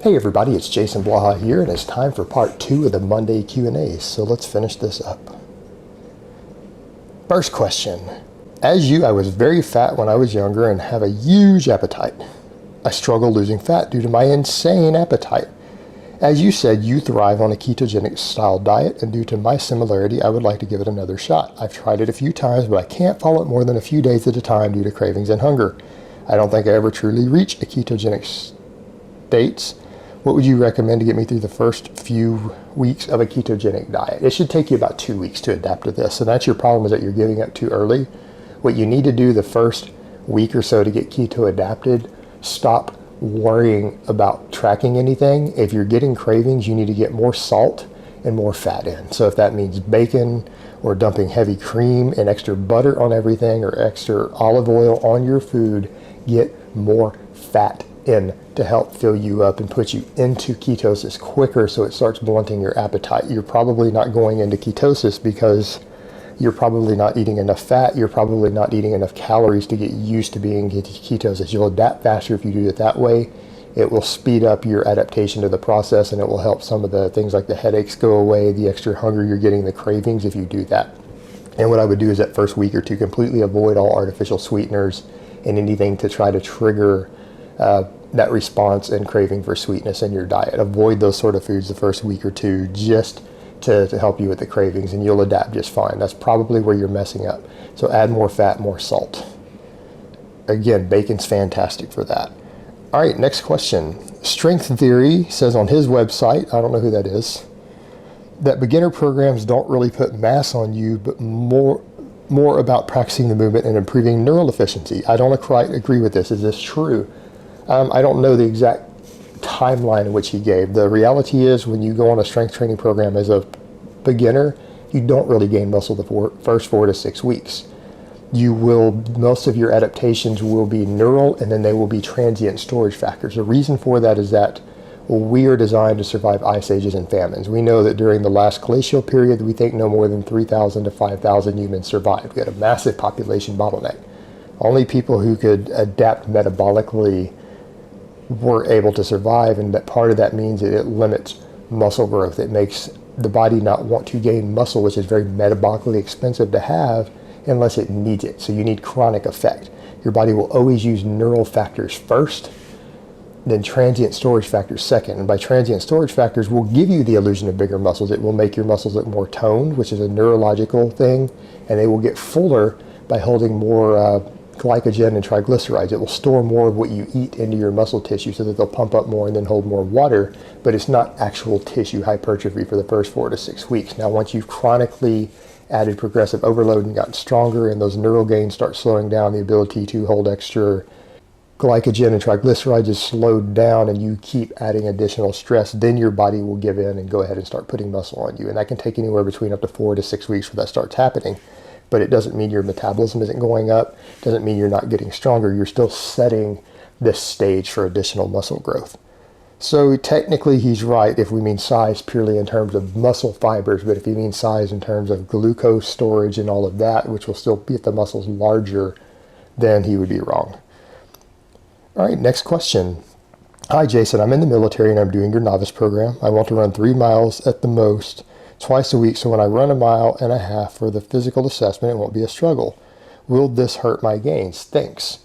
Hey everybody, it's Jason Blaha here, and it's time for part 2 of the Monday Q&A, so let's finish this up. First question. As you, I was very fat when I was younger and have a huge appetite. I struggle losing fat due to my insane appetite. As you said, you thrive on a ketogenic style diet, and due to my similarity, I would like to give it another shot. I've tried it a few times, but I can't follow it more than a few days at a time due to cravings and hunger. I don't think I ever truly reached a ketogenic states. What would you recommend to get me through the first few weeks of a ketogenic diet? It should take you about 2 weeks to adapt to this. And that's your problem, is that you're giving up too early. What you need to do the first week or so to get keto adapted, stop worrying about tracking anything. If you're getting cravings, you need to get more salt and more fat in. So if that means bacon or dumping heavy cream and extra butter on everything or extra olive oil on your food, get more fat in to help fill you up and put you into ketosis quicker so it starts blunting your appetite. You're probably not going into ketosis because you're probably not eating enough fat. You're probably not eating enough calories to get used to being in ketosis. You'll adapt faster if you do it that way. It will speed up your adaptation to the process, and it will help some of the things like the headaches go away, the extra hunger you're getting, the cravings, if you do that. And what I would do is that first week or two, completely avoid all artificial sweeteners and anything to try to trigger that response and craving for sweetness in your diet. Avoid those sort of foods the first week or two just to help you with the cravings, and you'll adapt just fine. That's probably where you're messing up. So add more fat, more salt. Again, bacon's fantastic for that. All right, next question. Strength Theory says on his website, I don't know who that is, that beginner programs don't really put mass on you, but more about practicing the movement and improving neural efficiency. I don't quite agree with this. Is this true? I don't know the exact timeline in which he gave. The reality is, when you go on a strength training program as a beginner, you don't really gain muscle the first 4 to 6 weeks. Most of your adaptations will be neural, and then they will be transient storage factors. The reason for that is that we are designed to survive ice ages and famines. We know that during the last glacial period, we think no more than 3,000 to 5,000 humans survived. We had a massive population bottleneck. Only people who could adapt metabolically were able to survive, and that part of that means that it limits muscle growth. It makes the body not want to gain muscle, which is very metabolically expensive to have, unless it needs it. So you need chronic effect. Your body will always use neural factors first, then transient storage factors second. And by transient storage factors, will give you the illusion of bigger muscles. It will make your muscles look more toned, which is a neurological thing, and they will get fuller by holding more glycogen and triglycerides. It will store more of what you eat into your muscle tissue so that they'll pump up more and then hold more water, but it's not actual tissue hypertrophy for the first 4 to 6 weeks. Now, once you've chronically added progressive overload and gotten stronger, and those neural gains start slowing down, the ability to hold extra glycogen and triglycerides is slowed down, and you keep adding additional stress, then your body will give in and go ahead and start putting muscle on you. And that can take anywhere between up to 4 to 6 weeks before that starts happening. But it doesn't mean your metabolism isn't going up. It doesn't mean you're not getting stronger. You're still setting this stage for additional muscle growth. So technically he's right if we mean size purely in terms of muscle fibers, but if he means size in terms of glucose storage and all of that, which will still get the muscles larger, then he would be wrong. All right, next question. Hi Jason, I'm in the military and I'm doing your novice program. I want to run 3 miles at the most twice a week, so when I run 1.5 miles for the physical assessment, it won't be a struggle. Will this hurt my gains? Thanks.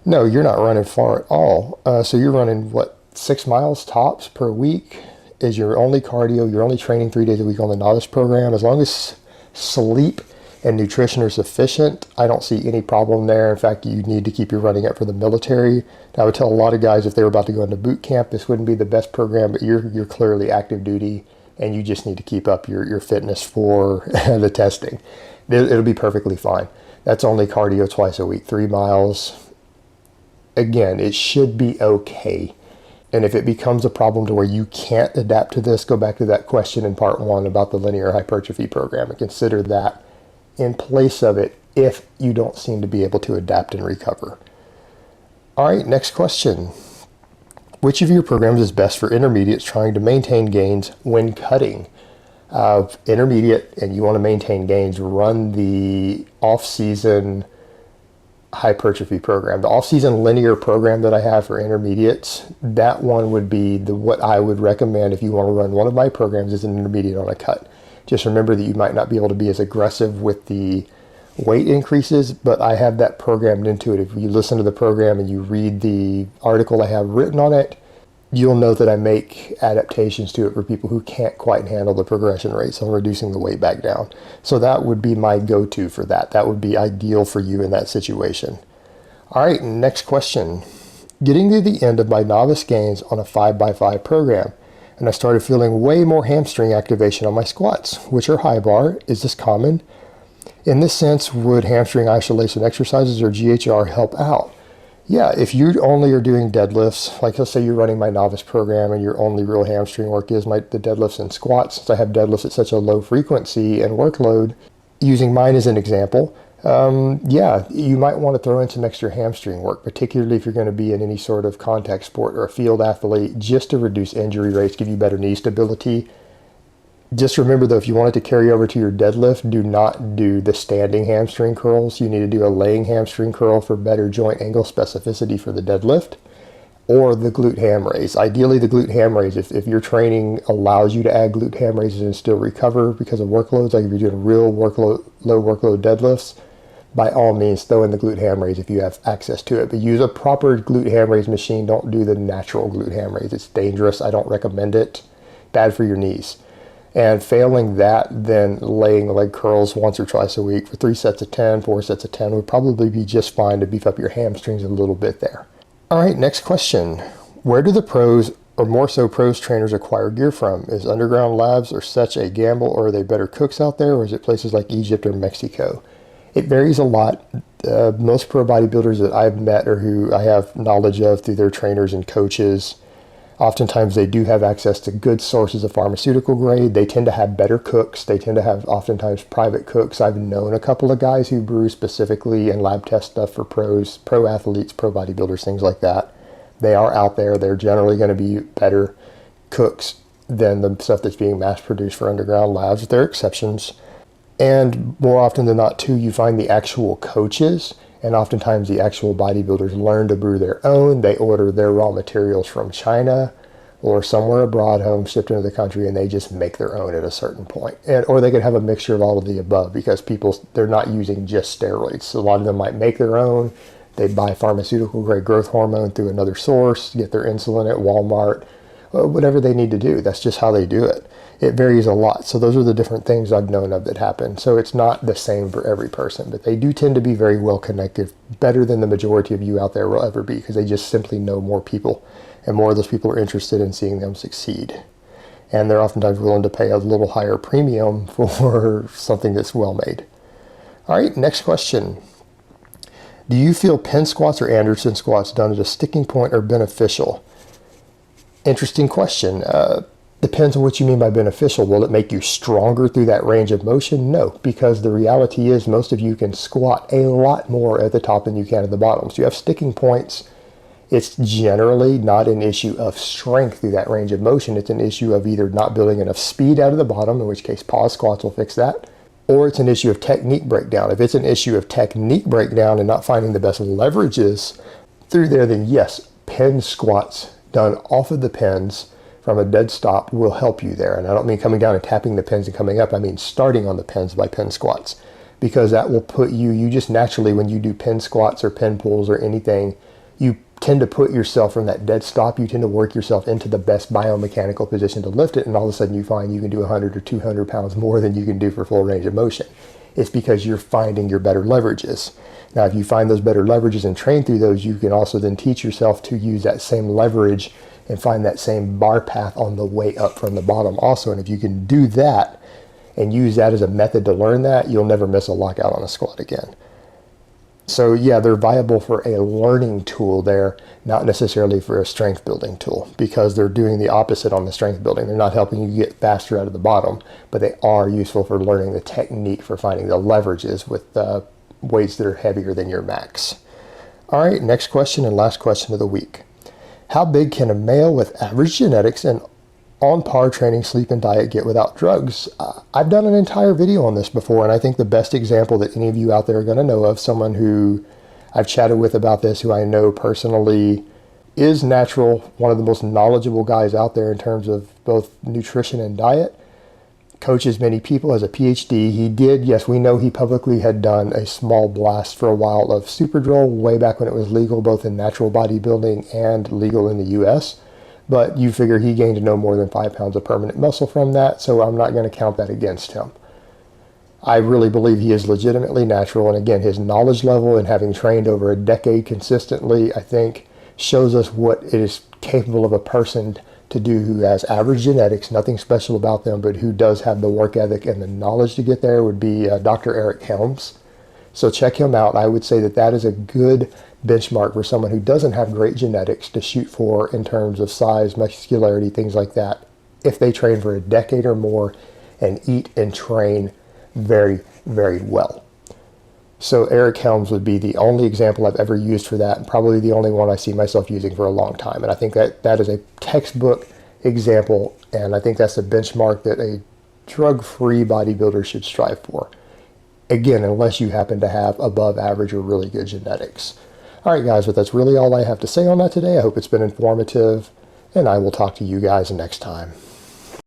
No, you're not running far at all. So you're running, 6 miles tops per week is your only cardio. You're only training 3 days a week on the novice program. As long as sleep and nutrition are sufficient, I don't see any problem there. In fact, you need to keep your running up for the military. I would tell a lot of guys, if they were about to go into boot camp, this wouldn't be the best program, but you're clearly active duty, and you just need to keep up your fitness for the testing. It'll be perfectly fine. That's only cardio twice a week, 3 miles. Again, it should be okay. And if it becomes a problem to where you can't adapt to this, go back to that question in part 1 about the linear hypertrophy program and consider that in place of it if you don't seem to be able to adapt and recover. All right, next question. Which of your programs is best for intermediates trying to maintain gains when cutting? Intermediate and you want to maintain gains, run the off-season hypertrophy program. The off-season linear program that I have for intermediates, that one would be what I would recommend if you want to run one of my programs as an intermediate on a cut. Just remember that you might not be able to be as aggressive with the weight increases, but I have that programmed into it. If you listen to the program and you read the article I have written on it, you'll know that I make adaptations to it for people who can't quite handle the progression rates on reducing the weight back down. So that would be my go-to for that. That would be ideal for you in that situation. All right, next question. Getting to the end of my novice gains on a 5x5 program, and I started feeling way more hamstring activation on my squats, which are high bar. Is this common? In this sense, would hamstring isolation exercises or GHR help out? Yeah, if you only are doing deadlifts, like let's say you're running my novice program and your only real hamstring work is the deadlifts and squats, since I have deadlifts at such a low frequency and workload, using mine as an example, yeah, you might want to throw in some extra hamstring work, particularly if you're going to be in any sort of contact sport or a field athlete, just to reduce injury rates, give you better knee stability. Just remember though, if you want it to carry over to your deadlift, do not do the standing hamstring curls. You need to do a laying hamstring curl for better joint angle specificity for the deadlift, or the glute ham raise. Ideally the glute ham raise, if your training allows you to add glute ham raises and still recover because of workloads, like if you're doing real low workload deadlifts, by all means throw in the glute ham raise if you have access to it. But use a proper glute ham raise machine. Don't do the natural glute ham raise. It's dangerous. I don't recommend it. Bad for your knees. And failing that, then laying leg curls once or twice a week for 3 sets of 10, 4 sets of 10 would probably be just fine to beef up your hamstrings a little bit there. All right, next question. Where do the pros, or more so pros trainers, acquire gear from? Is Underground Labs or such a gamble, or are they better cooks out there, or is it places like Egypt or Mexico? It varies a lot. Most pro bodybuilders that I've met or who I have knowledge of through their trainers and coaches, oftentimes they do have access to good sources of pharmaceutical grade. They tend to have better cooks. They tend to have oftentimes private cooks. I've known a couple of guys who brew specifically and lab test stuff for pros, pro athletes, pro bodybuilders, things like that. They are out there. They're generally going to be better cooks than the stuff that's being mass produced for Underground Labs. There are exceptions. And more often than not too, you find the actual coaches and oftentimes the actual bodybuilders learn to brew their own. They order their raw materials from China or somewhere abroad, home shipped into the country, and they just make their own at a certain point. Or they could have a mixture of all of the above, because they're not using just steroids. So a lot of them might make their own. They buy pharmaceutical grade growth hormone through another source, get their insulin at Walmart, whatever they need to do. That's just how they do it. It varies a lot. So those are the different things I've known of that happen. So it's not the same for every person, but they do tend to be very well connected, better than the majority of you out there will ever be, because they just simply know more people, and more of those people are interested in seeing them succeed. And they're oftentimes willing to pay a little higher premium for something that's well made. All right, next question. Do you feel pin squats or Anderson squats done at a sticking point are beneficial? Interesting question. Depends on what you mean by beneficial. Will it make you stronger through that range of motion? No, because the reality is most of you can squat a lot more at the top than you can at the bottom. So you have sticking points. It's generally not an issue of strength through that range of motion. It's an issue of either not building enough speed out of the bottom, in which case pause squats will fix that, or it's an issue of technique breakdown. If it's an issue of technique breakdown and not finding the best leverages through there, then yes, pin squats done off of the pins from a dead stop will help you there. And I don't mean coming down and tapping the pins and coming up. I mean starting on the pins by pin squats, because that will put you just naturally, when you do pin squats or pin pulls or anything, you tend to put yourself from that dead stop. You tend to work yourself into the best biomechanical position to lift it. And all of a sudden you find you can do 100 or 200 pounds more than you can do for full range of motion. It's because you're finding your better leverages. Now, if you find those better leverages and train through those, you can also then teach yourself to use that same leverage and find that same bar path on the way up from the bottom also. And if you can do that and use that as a method to learn that, you'll never miss a lockout on a squat again. So yeah, they're viable for a learning tool there, not necessarily for a strength building tool, because they're doing the opposite on the strength building. They're not helping you get faster out of the bottom, but they are useful for learning the technique for finding the leverages with weights that are heavier than your max. All right, next question and last question of the week. How big can a male with average genetics and on par training, sleep, and diet get without drugs? I've done an entire video on this before, and I think the best example that any of you out there are going to know of, someone who I've chatted with about this, who I know personally is natural, one of the most knowledgeable guys out there in terms of both nutrition and diet. Coaches many people, has a PhD. He did, yes, we know he publicly had done a small blast for a while of super drill way back when it was legal, both in natural bodybuilding and legal in the US. But you figure he gained no more than 5 pounds of permanent muscle from that, so I'm not going to count that against him. I really believe he is legitimately natural, and again, his knowledge level and having trained over a decade consistently, I think, shows us what it is capable of a person to do who has average genetics, nothing special about them, but who does have the work ethic and the knowledge to get there. Would be Dr. Eric Helms. So check him out. I would say that that is a good benchmark for someone who doesn't have great genetics to shoot for in terms of size, muscularity, things like that, if they train for a decade or more and eat and train very, very well. So Eric Helms would be the only example I've ever used for that, and probably the only one I see myself using for a long time. And I think that that is a textbook example, and I think that's a benchmark that a drug-free bodybuilder should strive for. Again, unless you happen to have above average or really good genetics. All right, guys, but that's really all I have to say on that today. I hope it's been informative, and I will talk to you guys next time.